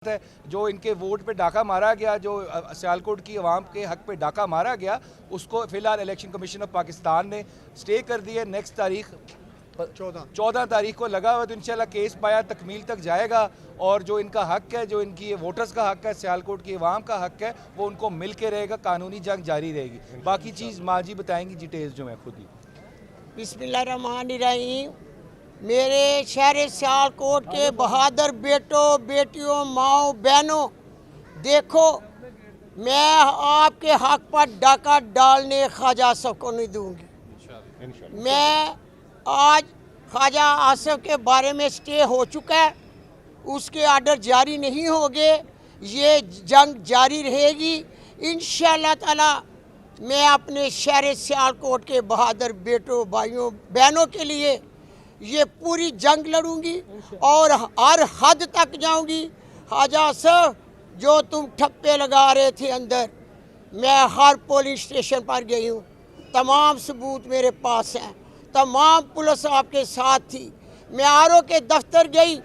है जो इनके वोट पे डाका मारा गया, जो सियालकोट की आवाम के हक पे डाका मारा गया, उसको फिलहाल इलेक्शन कमीशन ऑफ पाकिस्तान ने स्टे कर दी है। नेक्स्ट तारीख 14 तारीख को लगा हुआ, तो इंशाल्लाह केस पाया तकमील तक जाएगा और जो इनका हक है, जो इनकी वोटर्स का हक है, सियालकोट की आवाम का हक है, वो उनको मिल के रहेगा। कानूनी जंग जारी रहेगी। बाकी चीज़ माँ जी बताएंगी डिटेल्स जो मैं खुद ही। बिस्मिल्लाहिर्रहमानिर्रहीम। मेरे शहर सियालकोट के बहादुर बेटों बेटियों माओ बहनों, देखो मैं आपके हक पर डाका डालने ख्वाजा आसिफ को नहीं दूंगी। मैं आज ख्वाजा आसिफ के बारे में स्टे हो चुका है, उसके आर्डर जारी नहीं होंगे, ये जंग जारी रहेगी इंशाअल्लाह ताला। मैं अपने शहर सियालकोट के बहादुर बेटों भाइयों बहनों के लिए ये पूरी जंग लड़ूंगी और हर हद तक जाऊंगी। ख्वाजा आसिफ, जो तुम ठप्पे लगा रहे थे अंदर, मैं हर पोलिंग स्टेशन पर गई हूँ, तमाम सबूत मेरे पास हैं, तमाम पुलिस आपके साथ थी। मैं आरओ के दफ्तर गई,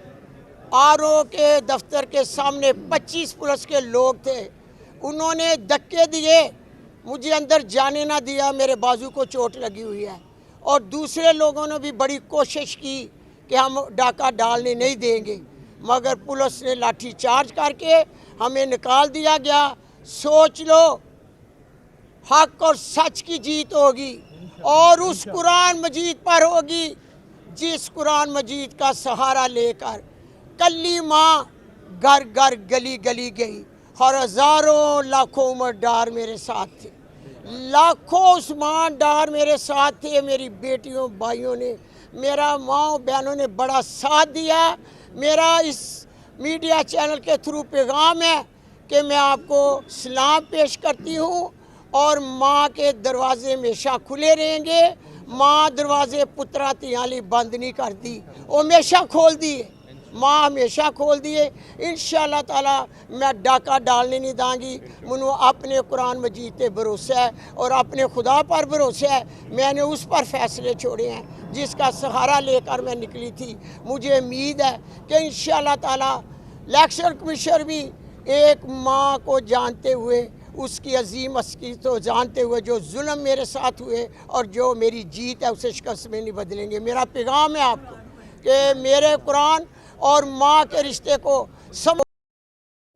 आरओ के दफ्तर के सामने 25 पुलिस के लोग थे, उन्होंने धक्के दिए, मुझे अंदर जाने ना दिया, मेरे बाजू को चोट लगी हुई है। और दूसरे लोगों ने भी बड़ी कोशिश की कि हम डाका डालने नहीं देंगे, मगर पुलिस ने लाठी चार्ज करके हमें निकाल दिया गया। सोच लो, हक और सच की जीत होगी और उस कुरान मजीद पर होगी, जिस कुरान मजीद का सहारा लेकर कल्ली माँ घर घर गली गली गई और हज़ारों लाखों उम्रदार मेरे साथ थे, लाखों उस्मान डार मेरे साथ थे। मेरी बेटियों भाइयों ने, मेरा माँ बहनों ने बड़ा साथ दिया। मेरा इस मीडिया चैनल के थ्रू पैगाम है कि मैं आपको सलाम पेश करती हूँ और माँ के दरवाजे हमेशा खुले रहेंगे। माँ दरवाजे पुत्रा तियाली बंद नहीं करती, वो हमेशा खोल दिए, माँ हमेशा खोल दिए। इंशाअल्लाह ताला मैं डाका डालने नहीं दांगी। मुझे अपने कुरान मजीद पे भरोसा है और अपने खुदा पर भरोसा है। मैंने उस पर फैसले छोड़े हैं जिसका सहारा लेकर मैं निकली थी। मुझे उम्मीद है कि इंशाअल्लाह ताला इलेक्शन कमीशन भी एक माँ को जानते हुए, उसकी अजीम अस्कीत को जानते हुए, जो जुल्म मेरे साथ हुए और जो मेरी जीत है उसे शिकस्त में नहीं बदलेंगे। मेरा पैगाम है आपको कि मेरे कुरान और माँ के रिश्ते को सब।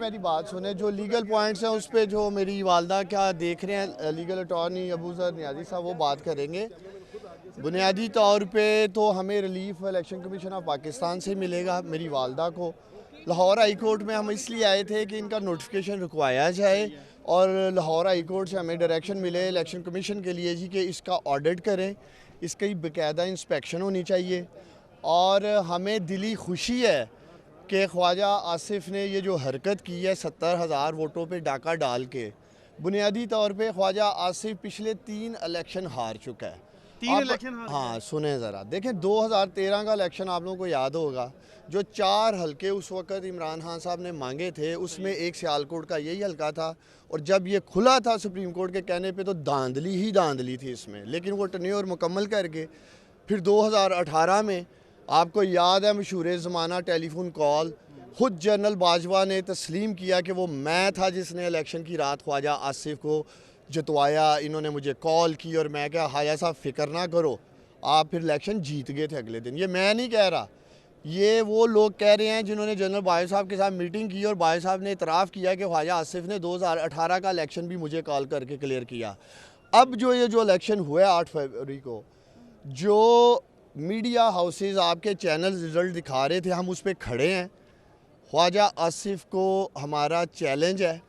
मेरी बात सुने, जो लीगल पॉइंट्स हैं उस पे जो मेरी वालदा क्या देख रहे हैं, लीगल अटॉर्नी अबूजर नियाज़ी साहब वो बात करेंगे। बुनियादी तौर पे तो हमें relief election commission of Pakistan से मिलेगा। मेरी वालदा को लाहौर हाई कोर्ट में हम इसलिए आए थे कि इनका नोटिफिकेशन रुकवाया जाए और लाहौर हाई कोर्ट से हमें डायरेक्शन मिले इलेक्शन कमीशन के लिए जी कि इसका ऑडिट करें, इसकी बाकायदा इंस्पेक्शन होनी चाहिए। और हमें दिली खुशी है कि ख्वाजा आसिफ ने ये जो हरकत की है 70,000 वोटों पे डाका डाल के, बुनियादी तौर पे ख्वाजा आसिफ पिछले 3 इलेक्शन हार चुका है। 3 इलेक्शन हाँ सुने ज़रा, देखें 2013 का इलेक्शन आप लोगों को याद होगा, जो 4 हलके उस वक़्त इमरान खान साहब ने मांगे थे, उसमें एक सियालकोट का यही हलका था। और जब ये खुला था सुप्रीम कोर्ट के कहने पे तो धांधली ही धांधली थी इसमें, लेकिन वो टर्न्योवर मुकम्मल करके फिर 2018 में आपको याद है मशहूर ज़माना टेलीफोन कॉल, खुद जनरल बाजवा ने तस्लीम किया कि वो मैं था जिसने इलेक्शन की रात ख्वाजा आसिफ को जितवाया। इन्होंने मुझे कॉल की और मैं क्या, ख्वाजा साहब फ़िक्र ना करो, आप फिर इलेक्शन जीत गए थे अगले दिन। ये मैं नहीं कह रहा, ये वो लोग कह रहे हैं जिन्होंने जनरल बाजवा साहब के साथ मीटिंग की और बाजवा साहब ने इतराफ़ किया कि ख्वाजा आसिफ ने 2018 का इलेक्शन भी मुझे कॉल करके क्लियर किया। अब जो ये जो इलेक्शन हुआ है 8 फरवरी को, जो मीडिया हाउसेस आपके चैनल रिज़ल्ट दिखा रहे थे, हम उस पर खड़े हैं। ख्वाजा आसिफ को हमारा चैलेंज है,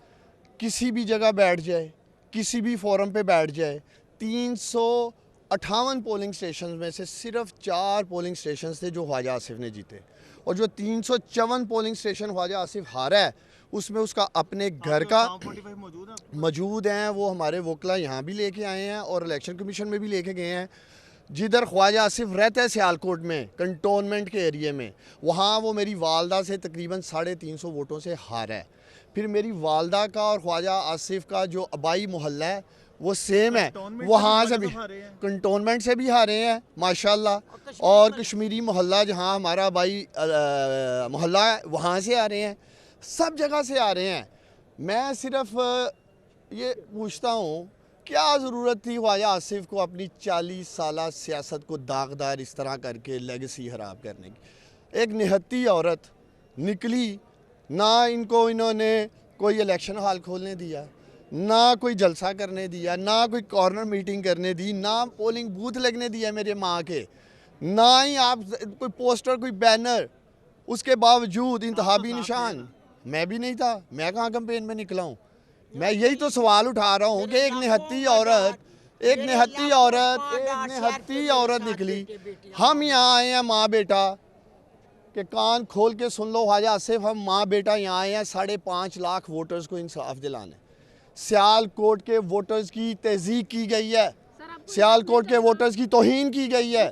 किसी भी जगह बैठ जाए, किसी भी फोरम पे बैठ जाए, 358 पोलिंग स्टेशन में से सिर्फ 4 पोलिंग स्टेशन थे जो ख्वाजा आसिफ ने जीते, और जो 354 पोलिंग स्टेशन ख्वाजा आसिफ हारा है उसमें उसका अपने घर का मौजूद हैं। वो हमारे वकला यहाँ भी लेके आए हैं और इलेक्शन कमीशन में भी लेके गए हैं। जिधर ख्वाजा आसिफ रहता है सियालकोट में कंटोनमेंट के एरिए में, वहाँ वो मेरी वालदा से तकरीबन 350 वोटों से हारा है। फिर मेरी वालदा का और ख्वाजा आसिफ का जो आबाई मोहल्ला है वो सेम है, वहाँ से भी कंटोनमेंट से भी हारे हैं माशाल्लाह, और कश्मीरी मोहल्ला जहाँ हमारा आबाई मोहल्ला है वहाँ से आ रहे हैं। सब जगह से आ रहे हैं। मैं सिर्फ ये पूछता हूँ, क्या ज़रूरत थी ख्वाजा आसिफ को अपनी 40 साला सियासत को दागदार इस तरह करके लेगेसी ख़राब करने की। एक निहत्ती औरत निकली, ना इन्होंने कोई इलेक्शन हॉल खोलने दिया, ना कोई जलसा करने दिया, ना कोई कॉर्नर मीटिंग करने दी, ना पोलिंग बूथ लगने दिया मेरे माँ के, ना ही आप कोई पोस्टर कोई बैनर। उसके बावजूद इंतहाबी निशान, मैं भी नहीं था, मैं कहाँ कैंपेन में निकला हूँ। मैं यही तो सवाल उठा रहा हूँ कि एक निहत्ती औरत निकली। हम यहाँ आए हैं माँ बेटा कि कान खोल के सुन लो ख्वाजा आसिफ, हम माँ बेटा यहाँ आए हैं 5.5 लाख वोटर्स को इंसाफ दिलाने। सियालकोट के वोटर्स की तहज़ीब की गई है, सियालकोट के वोटर्स की तौहीन की गई है।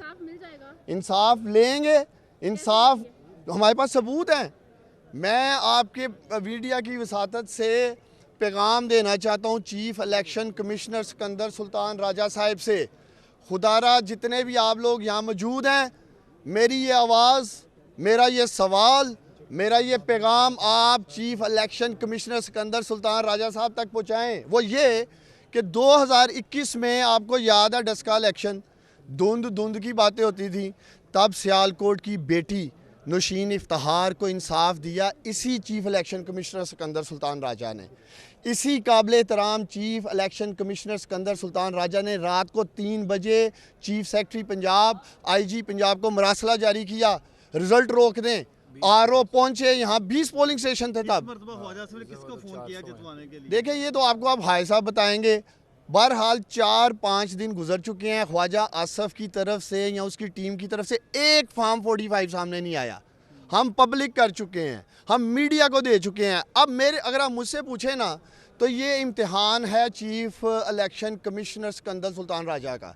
इंसाफ लेंगे, इंसाफ हमारे पास सबूत हैं। मैं आपके मीडिया की वसातत से पैगाम देना चाहता हूँ chief election commissioner Sikandar Sultan Raja Sahib से, खुदारा जितने भी आप लोग यहाँ मौजूद हैं, मेरी ये आवाज़, मेरा ये सवाल, मेरा ये पैगाम आप chief election commissioner Sikandar Sultan Raja साहब तक पहुँचाएँ। वो ये कि 2021 में आपको याद है डस्का इलेक्शन, धुंध की बातें होती थी, तब सियालकोट की बेटी नौशीन इफ्तिखार को इंसाफ दिया इसी chief election commissioner Sikandar Sultan Raja ने। इसी काबिल एहतराम chief election commissioner Sikandar Sultan Raja ने रात को 3 बजे chief secretary Punjab, IG Punjab को मरासला जारी किया रिजल्ट रोक दें। RO पहुंचे यहाँ, 20 पोलिंग स्टेशन थे तब। किसको फोन किया जितवाने के लिए? देखिए ये तो आपको आप भाई साहब बताएंगे। बहरहाल 4-5 दिन गुजर चुके हैं, ख्वाजा आसिफ की तरफ से या उसकी टीम की तरफ से एक फॉर्म 45 सामने नहीं आया। हम पब्लिक कर चुके हैं, हम मीडिया को दे चुके हैं। अब अगर आप मुझसे पूछे ना, तो ये इम्तिहान है chief election commissioner Sikandar Sultan Raja का।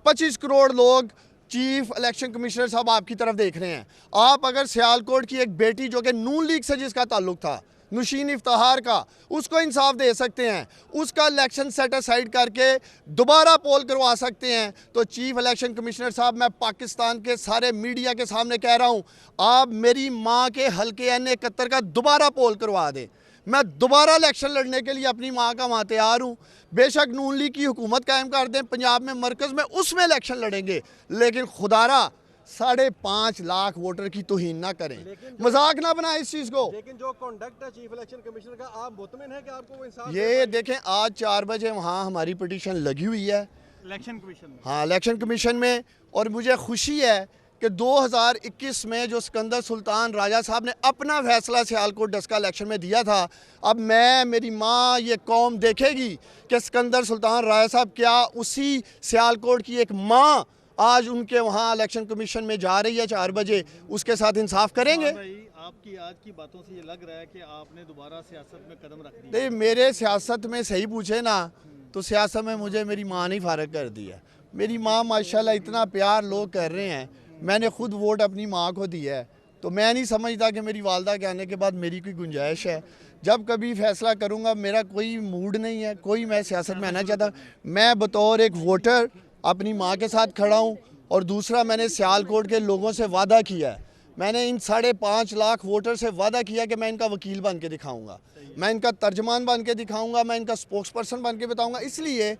25 करोड़ लोग चीफ इलेक्शन कमिश्नर साहब आपकी तरफ देख रहे हैं। आप अगर सियालकोट की एक बेटी जो कि नून लीग से जिसका ताल्लुक था, नौशीन इफ्तिखार का, उसको इंसाफ दे सकते हैं, उसका इलेक्शन सेट असाइड करके दोबारा पोल करवा सकते हैं, तो चीफ इलेक्शन कमिश्नर साहब, मैं पाकिस्तान के सारे मीडिया के सामने कह रहा हूं, आप मेरी मां के हल्के N71 का दोबारा पोल करवा दें। मैं दोबारा इलेक्शन लड़ने के लिए अपनी मां का वहाँ तैयार हूँ। बेशक नून लीग की हुकूमत कायम कर दें पंजाब में, मरकज़ में, उसमें इलेक्शन लड़ेंगे, लेकिन खुदारा 5.5 लाख वोटर की तौहीन ना करें, मजाक ना बनाए इस चीज़ को। लेकिन जो कॉन्डक्ट है चीफ इलेक्शन कमिश्नर का, आप मुतमिन है कि आपको वो इंसाफ ये देखें, आज 4 बजे वहाँ हमारी पिटीशन लगी हुई है इलेक्शन कमीशन में? हाँ, इलेक्शन कमीशन में। और मुझे खुशी है कि 2021 में जो सिकंदर सुल्तान राजा साहब ने अपना फैसला सियालकोट डस्का इलेक्शन में दिया था, अब मेरी माँ, ये कौम देखेगी कि सिकंदर सुल्तान राजा साहब क्या उसी सियालकोट की एक माँ आज उनके वहाँ इलेक्शन कमीशन में जा रही है 4 बजे, उसके साथ इंसाफ करेंगे। भाई, आपकी आज की बातों से ये लग रहा है कि आपने दोबारा सियासत में कदम रख दिया। नहीं, मेरे सियासत में सही पूछे ना, तो सियासत में मुझे मेरी माँ ने फ़ारग कर दिया। मेरी माँ माशाल्लाह इतना प्यार लोग कर रहे हैं, मैंने खुद वोट अपनी माँ को दिया है, तो मैं नहीं समझता कि मेरी वालदा के आने के बाद मेरी कोई गुंजाइश है। जब कभी फैसला करूँगा, मेरा कोई मूड नहीं है, कोई मैं सियासत में आना चाहता। मैं बतौर एक वोटर अपनी माँ के साथ खड़ा हूँ, और दूसरा मैंने सियालकोट के लोगों से वादा किया है, मैंने इन 5.5 लाख वोटर से वादा किया कि मैं इनका वकील बन के दिखाऊंगा, मैं इनका तर्जमान बन के दिखाऊंगा, मैं इनका स्पोक्स पर्सन बन के बताऊंगा। इसलिए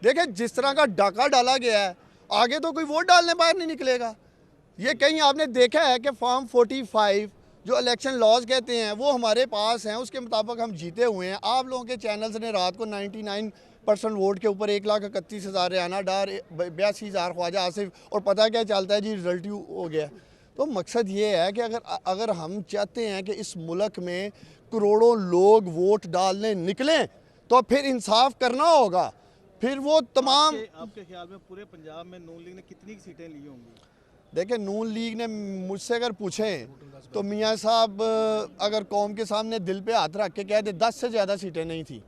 देखिए, जिस तरह का डाका डाला गया है, आगे तो कोई वोट डालने बाहर नहीं निकलेगा। ये कहीं आपने देखा है कि फॉर्म 45 जो इलेक्शन लॉज कहते हैं वो हमारे पास हैं, उसके मुताबिक हम जीते हुए हैं। आप लोगों के चैनल्स ने रात को 99% वोट के ऊपर 1,31,000 रियाना डार, 82,000 ख्वाजा आसिफ, और पता क्या चलता है जी, रिजल्ट हो गया। तो मकसद ये है कि अगर हम चाहते हैं कि इस मुल्क में करोड़ों लोग वोट डालने निकलें, तो फिर इंसाफ करना होगा। फिर वो तमाम आपके ख्याल में पूरे पंजाब में नून लीग ने कितनी सीटें ली होंगी? देखिए, नून लीग ने मुझसे अगर पूछें तो मियाँ साहब अगर कौम के सामने दिल पे हाथ रख के कह दे 10 से ज़्यादा सीटें नहीं थी,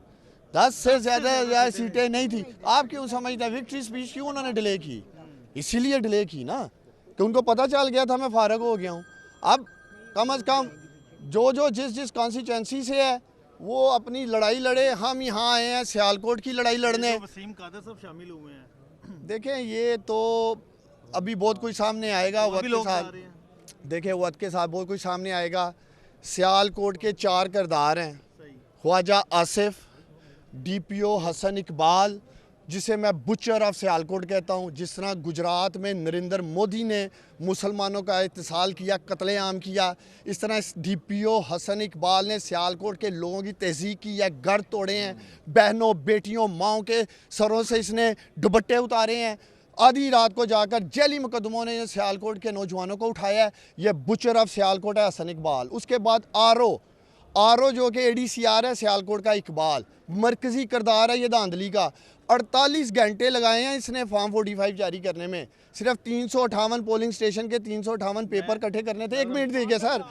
10 से ज़्यादा सीटें नहीं थी। आप क्यों समझते हैं विक्ट्री स्पीच क्यों उन्होंने डिले की? इसीलिए डिले की ना कि उनको पता चल गया था मैं फारग हो गया हूँ। अब कम अज़ कम जो जिस कॉन्स्टिट्यूंसी से है वो अपनी लड़ाई लड़े। हम यहाँ आए हैं सियालकोट की लड़ाई लड़ने। वसीम कादर सब शामिल हुए हैं। देखें, ये तो अभी बहुत कुछ सामने आएगा वक्त के साथ। देखिए, वक्त के साथ बहुत कुछ सामने आएगा। सियालकोट के 4 किरदार हैं, ख्वाजा आसिफ, DPO हसन इकबाल, जिसे मैं बुचर ऑफ सियालकोट कहता हूँ। जिस तरह गुजरात में नरेंद्र मोदी ने मुसलमानों का इत्तिसाल किया, कत्लेआम किया, इस तरह इस DPO हसन इकबाल ने सियालकोट के लोगों की तहज़ीब की है, घर तोड़े हैं, बहनों बेटियों माओं के सरों से इसने दुपट्टे उतारे हैं। आधी रात को जाकर जेली मुकदमों ने सियालकोट के नौजवानों को उठाया है। ये बुचर ऑफ सियालकोट है हसन इकबाल। उसके बाद आर ओ जो कि ADCR है सियालकोट का इकबाल, मरकज़ी किरदार है ये धांधली का। 48 घंटे लगाए हैं इसने फॉर्म 45 जारी करने में। सिर्फ 358 पोलिंग स्टेशन के 358 पेपर इकट्ठे करने थे। 1 मिनट देखिए सर।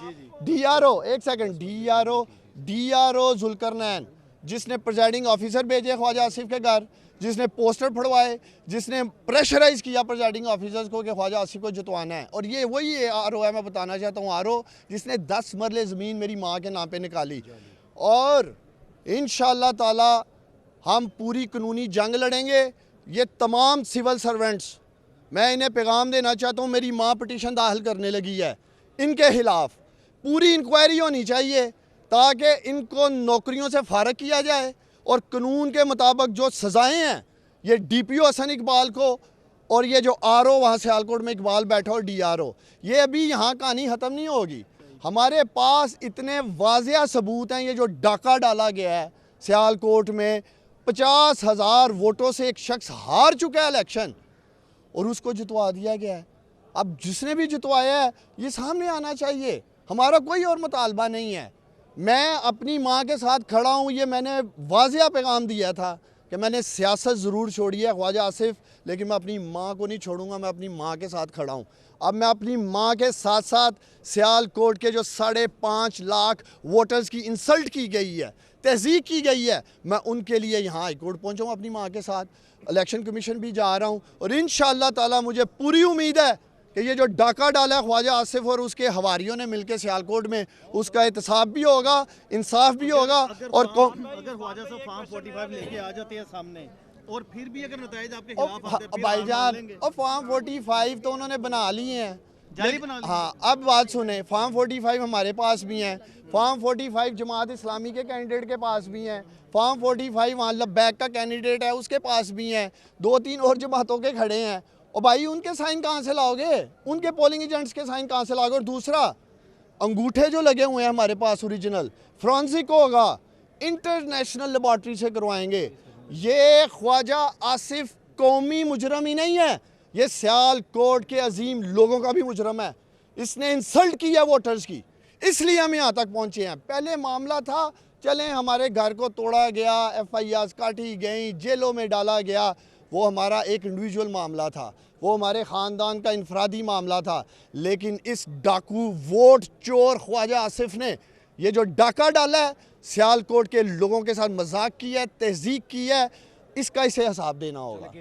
DRO, एक सेकंड, DRO जुल्करनैन, जिसने प्रेजाइडिंग ऑफिसर भेजे ख्वाजा आसिफ के घर, जिसने पोस्टर फड़वाए, जिसने प्रेशराइज किया प्रेजाइडिंग ऑफिसर्स को कि ख्वाजा आसिफ को जितवाना है। और ये वही RO है, मैं बताना चाहता हूँ, RO जिसने 10 मरले ज़मीन मेरी माँ के नाम पे निकाली। और इंशाअल्लाह ताला हम पूरी कानूनी जंग लड़ेंगे। ये तमाम सिविल सर्वेंट्स, मैं इन्हें पैगाम देना चाहता हूँ, मेरी माँ पटिशन दाखिल करने लगी है, इनके खिलाफ पूरी इंक्वायरी होनी चाहिए ताकि इनको नौकरियों से फारग किया जाए और कानून के मुताबिक जो सज़ाएँ हैं ये DPO हसन इकबाल को और ये जो RO वहाँ सियालकोट में इकबाल बैठा और DRO, ये अभी यहाँ कहानी ख़त्म नहीं होगी। हमारे पास इतने वाज़ेह सबूत हैं। ये जो डाका डाला गया है सियालकोट में, 50,000 वोटों से एक शख्स हार चुका है इलेक्शन और उसको जितवा दिया गया है। अब जिसने भी जितवाया है ये सामने आना चाहिए। हमारा कोई और मुतालबा नहीं है। मैं अपनी माँ के साथ खड़ा हूँ, ये मैंने वाज़ेह पैगाम दिया था कि मैंने सियासत ज़रूर छोड़ी है ख्वाजा आसिफ, लेकिन मैं अपनी माँ को नहीं छोड़ूंगा। मैं अपनी माँ के साथ खड़ा हूँ। अब मैं अपनी माँ के साथ साथ सियालकोट के जो 5.5 लाख वोटर्स की इंसल्ट की गई है, तहज़ीब की गई है, मैं उनके लिए यहाँ हाईकोर्ट पहुँचाऊँ अपनी माँ के साथ। इलेक्शन कमीशन भी जा रहा हूँ और इंशाअल्लाह ताला मुझे पूरी उम्मीद है कि ये जो डाका डाला है ख्वाजा आसिफ और उसके हवारियों ने मिलकर सियालकोट में, उसका एहतसाब भी होगा, इंसाफ भी होगा। और अगर ख्वाजा साहब फॉर्म 45 लेके आ जाते हैं सामने और फिर भी अगर नतीजा आपके खिलाफ आते हैं, फिर भाईजान, और फॉर्म 45 तो उन्होंने बना लिए हैं, जाली बना ली। हाँ, अब बात सुने, फॉर्म 45 हमारे पास भी हैं, फॉर्म 45 जमात इस्लामी के कैंडिडेट के पास भी हैं, फॉर्म 45 वहाँ लब्बैक का कैंडिडेट है उसके पास भी हैं, 2-3 और जमातों के खड़े हैं। और भाई उनके साइन कहाँ से लाओगे? उनके पोलिंग एजेंट्स के साइन कहाँ से लाओगे? और दूसरा, अंगूठे जो लगे हुए हैं हमारे पास ओरिजिनल, फ्रांसिक होगा, इंटरनेशनल लेबॉर्ट्री से करवाएंगे। ये ख्वाजा आसिफ कौमी मुजरम ही नहीं है, ये सियालकोट के अजीम लोगों का भी मुजरम है। इसने इंसल्ट की है वोटर्स की, इसलिए हम यहाँ तक पहुँचे हैं। पहले मामला था, चलें हमारे घर को तोड़ा गया, FIRs काटी गई, जेलों में डाला गया, वो हमारा एक इंडिविजुअल मामला था, वो हमारे ख़ानदान का इनफरादी मामला था। लेकिन इस डाकू वोट चोर ख्वाजा आसिफ ने ये जो डाका डाला है, सियालकोट के लोगों के साथ मजाक किया है, तहज़ीब की है, इसका इसे हिसाब देना होगा।